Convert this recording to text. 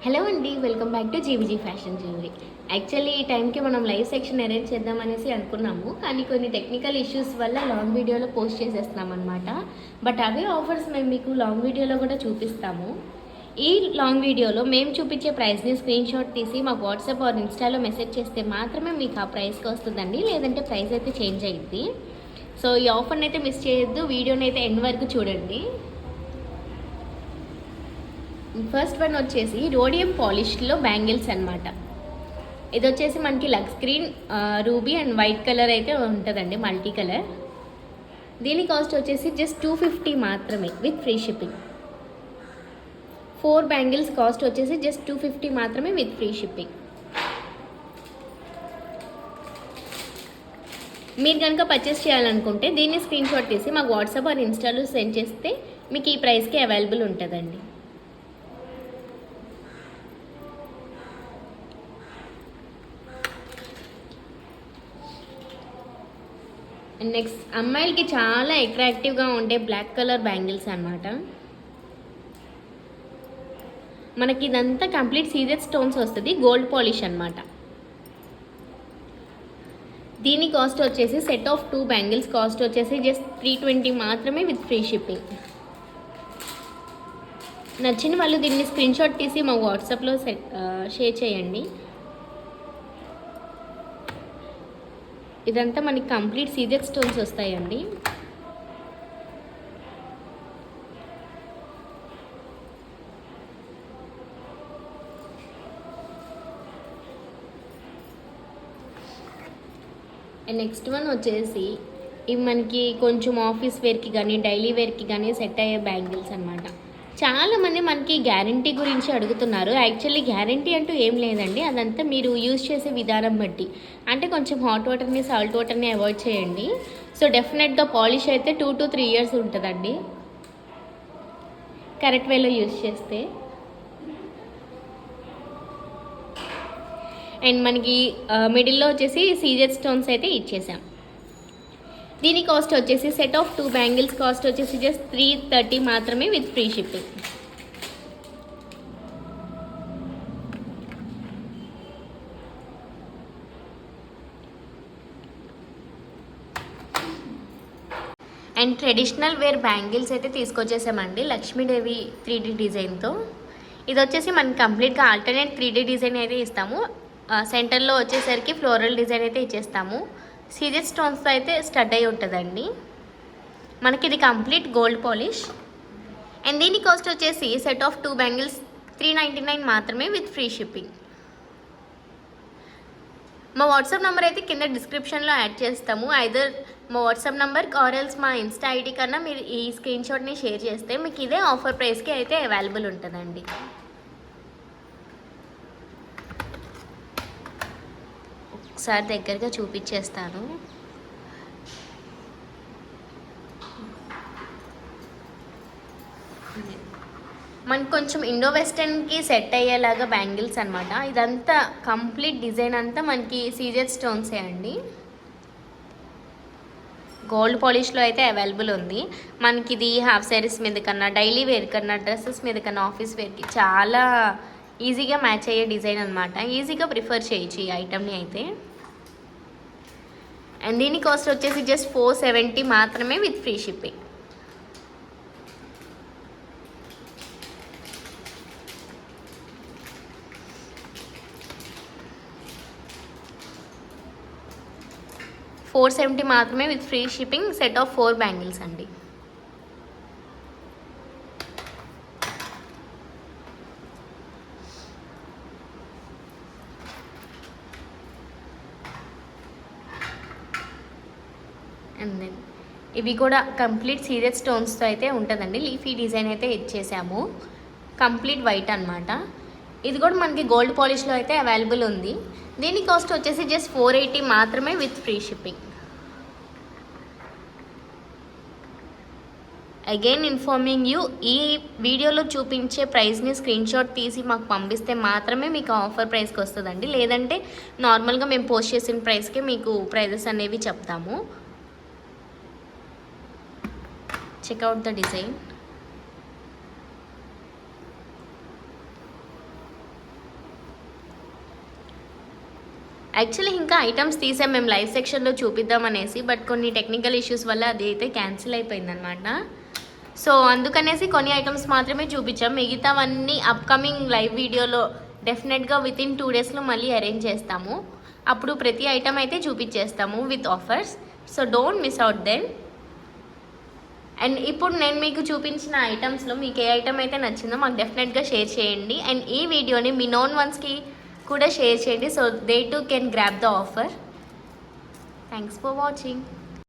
Hello అండి, welcome back to GVG fashion jewellery. Actually ఈ టైంకి మనం లైవ్ సెక్షన్ అరేంజ్ చేద్దామనేసి అనుకున్నాము, కానీ కొన్ని టెక్నికల్ ఇష్యూస్ వల్ల లాంగ్ వీడియోలో పోస్ట్ చేసేస్తున్నాం అనమాట. బట్ అవే ఆఫర్స్ మేము మీకు లాంగ్ వీడియోలో కూడా చూపిస్తాము. ఈ లాంగ్ వీడియోలో మేము చూపించే ప్రైస్ని స్క్రీన్ షాట్ తీసి మాకు వాట్సాప్ ఆర్ ఇన్స్టాలో మెసేజ్ చేస్తే మాత్రమే మీకు ఆ ప్రైస్కి వస్తుందండి, లేదంటే ప్రైస్ అయితే చేంజ్ అయ్యిద్ది. సో ఈ ఆఫర్ని అయితే మిస్ చేయొద్దు, వీడియోని అయితే ఎండ్ వరకు చూడండి. ఫస్ట్ వన్ వచ్చేసి రోడియం పాలిష్లో బ్యాంగిల్స్ అనమాట. ఇది వచ్చేసి మనకి lux green, ruby and white colour అయితే ఉంటుందండి, మల్టీ కలర్. దీని కాస్ట్ వచ్చేసి జస్ట్ 250 మాత్రమే with free shipping. 4 bangles cost వచ్చేసి జస్ట్ 250 మాత్రమే విత్ ఫ్రీ షిప్పింగ్. మీరు కనుక పర్చేస్ చేయాలనుకుంటే దీన్ని స్క్రీన్ షాట్ తీసి మాకు వాట్సాప్ ఆర్ ఇన్స్టాలో సెండ్ చేస్తే మీకు ఈ ప్రైస్కి అవైలబుల్ ఉంటుందండి. నెక్స్ట్ అమ్మాయిలకి చాలా అట్రాక్టివ్గా ఉండే బ్లాక్ కలర్ బ్యాంగిల్స్ అనమాట. మనకి ఇదంతా కంప్లీట్ సీజెడ్ స్టోన్స్ వస్తుంది, గోల్డ్ పాలిష్ అనమాట. దీని కాస్ట్ వచ్చేసి సెట్ ఆఫ్ 2 బ్యాంగిల్స్ కాస్ట్ వచ్చేసి జస్ట్ 320 మాత్రమే విత్ ఫ్రీ షిప్పింగ్. నచ్చిన వాళ్ళు దీన్ని స్క్రీన్ షాట్ తీసి మా వాట్సాప్లో షేర్ చేయండి. ఇదంతా మనకి కంప్లీట్ సీజెడ్ స్టోన్స్ వస్తాయండి. నెక్స్ట్ వన్ వచ్చేసి ఇవి మనకి కొంచెం ఆఫీస్ వేర్కి కానీ డైలీ వేర్కి కానీ సెట్ అయ్యే బ్యాంగిల్స్ అనమాట. చాలామంది మనకి గ్యారంటీ గురించి అడుగుతున్నారు. యాక్చువల్లీ గ్యారంటీ అంటూ ఏం లేదండి, అదంతా మీరు యూజ్ చేసే విధానం బట్టి. అంటే కొంచెం హాట్ వాటర్ని, సాల్ట్ వాటర్ని అవాయిడ్ చేయండి. సో డెఫినెట్గా పాలిష్ అయితే 2 to 3 years ఉంటుందండి, కరెక్ట్ వేలో యూజ్ చేస్తే. అండ్ మనకి మిడిల్లో వచ్చేసి సీజెడ్ స్టోన్స్ అయితే ఇచ్చేసాం. దీని కాస్ట్ వచ్చేసి సెట్ ఆఫ్ 2 బ్యాంగిల్స్ కాస్ట్ వచ్చేసి జస్ట్ 330 మాత్రమే with free shipping. And traditional wear bangles అయితే తీసుకొచ్చేసామండి, లక్ష్మీదేవి 3D డిజైన్తో. ఇది వచ్చేసి మనకి కంప్లీట్గా ఆల్టర్నేట్ 3D డిజైన్ అయితే ఇస్తాము. సెంటర్లో వచ్చేసరికి ఫ్లోరల్ డిజైన్ అయితే ఇచ్చేస్తాము. సీజెడ్ స్టోన్స్తో అయితే స్టడ్ అయి ఉంటుందండి. మనకి ఇది కంప్లీట్ గోల్డ్ పాలిష్. అండ్ దీని కాస్ట్ వచ్చేసి సెట్ ఆఫ్ 2 బ్యాంగిల్స్ 399 మాత్రమే విత్ ఫ్రీ షిప్పింగ్. మా వాట్సాప్ నెంబర్ అయితే కింద డిస్క్రిప్షన్లో యాడ్ చేస్తాము. ఐదర్ మా వాట్సాప్ నెంబర్ ఆర్ఎల్స్ మా ఇన్స్టా ఐడి కన్నా మీరు ఈ స్క్రీన్ షాట్ని షేర్ చేస్తే మీకు ఇదే ఆఫర్ ప్రైస్కి అయితే అవైలబుల్ ఉంటుందండి. ఒకసారి దగ్గరగా చూపించేస్తాను. మనకి కొంచెం ఇండో వెస్టర్న్కి సెట్ అయ్యేలాగా బ్యాంగిల్స్ అనమాట. ఇదంతా కంప్లీట్ డిజైన్ అంతా మనకి సీజెడ్ స్టోన్సే అండి. గోల్డ్ పాలిష్లో అయితే అవైలబుల్ ఉంది. మనకి ఇది హాఫ్ శారీస్ మీద కన్నా, డైలీ వేర్ కన్నా, డ్రెస్సెస్ మీద కన్నా, ఆఫీస్ వేర్కి చాలా ఈజీగా మ్యాచ్ అయ్యే డిజైన్ అనమాట. ఈజీగా ప్రిఫర్ చేయొచ్చు ఈ ఐటమ్ని అయితే. అండ్ దీని కాస్ట్ వచ్చేసి జస్ట్ 470 మాత్రమే విత్ ఫ్రీ షిప్పింగ్. $470 మాత్రమే with free shipping. Set of 4 bangles అండి. అండ్ దెన్ ఇవి కూడా కంప్లీట్ సీజెడ్ స్టోన్స్తో అయితే ఉంటుందండి. లీఫీ డిజైన్ అయితే ఇచ్చేసాము, కంప్లీట్ వైట్ అనమాట. ఇది కూడా మనకి గోల్డ్ పాలిష్లో అయితే అవైలబుల్ ఉంది. దీని కాస్ట్ వచ్చేసి జస్ట్ 480 మాత్రమే with free shipping. Again informing you, ఈ వీడియోలో చూపించే ప్రైస్ని స్క్రీన్ షాట్ తీసి మాకు పంపిస్తే మాత్రమే మీకు ఆఫర్ ప్రైస్కి వస్తుందండి, లేదంటే నార్మల్గా మేము పోస్ట్ చేసిన ప్రైస్కే మీకు ప్రైజెస్ అనేవి చెప్తాము. Check out the design. Actually ఇంకా ఐటమ్స్ తీసాం మేము లైవ్ సెక్షన్లో చూపిద్దాం అనేసి, బట్ కొన్ని టెక్నికల్ ఇష్యూస్ వల్ల అది అయితే క్యాన్సిల్ అయిపోయిందనమాట. సో అందుకనేసి కొన్ని ఐటమ్స్ మాత్రమే చూపించాం, మిగతావన్నీ అప్కమింగ్ లైవ్ వీడియోలో డెఫినెట్గా విత్ ఇన్ 2 డేస్లో మళ్ళీ అరేంజ్ చేస్తాము. అప్పుడు ప్రతి ఐటమ్ అయితే చూపించేస్తాము with offers. So don't miss out then. And ఇప్పుడు నేను మీకు చూపించిన ఐటమ్స్లో మీకు ఏ ఐటమ్ అయితే నచ్చిందో మాకు డెఫినెట్గా షేర్ చేయండి. అండ్ ఈ వీడియోని మీ నోన్ వన్స్కి కూడా షేర్ చేయండి, so they to can grab the offer. Thanks for watching.